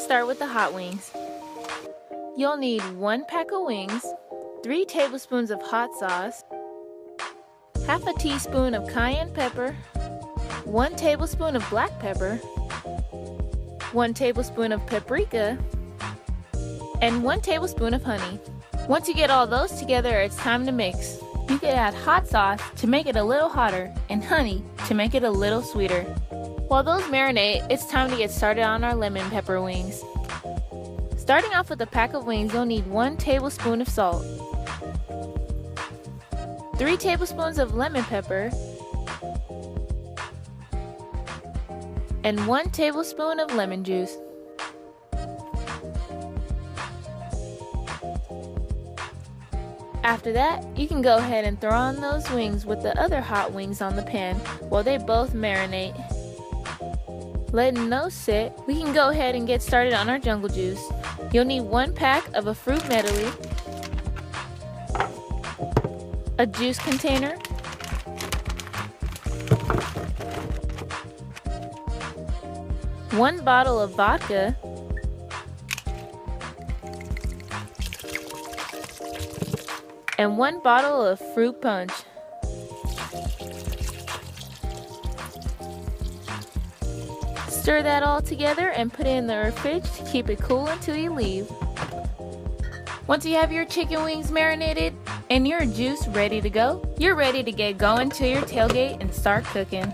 start with the hot wings. You'll need 1 pack of wings, 3 tablespoons of hot sauce, half a teaspoon of cayenne pepper, 1 tablespoon of black pepper, 1 tablespoon of paprika, and 1 tablespoon of honey. Once you get all those together, it's time to mix. You can add hot sauce to make it a little hotter and honey to make it a little sweeter. While those marinate, it's time to get started on our lemon pepper wings. Starting off with a pack of wings, you'll need 1 tablespoon of salt, 3 tablespoons of lemon pepper, and 1 tablespoon of lemon juice. After that, you can go ahead and throw on those wings with the other hot wings on the pan while they both marinate. Letting those sit, we can go ahead and get started on our jungle juice. You'll need 1 pack of a fruit medley, a juice container, one bottle of vodka, and 1 bottle of fruit punch. Stir that all together and put it in the fridge to keep it cool until you leave. Once you have your chicken wings marinated and your juice ready to go, you're ready to get going to your tailgate and start cooking.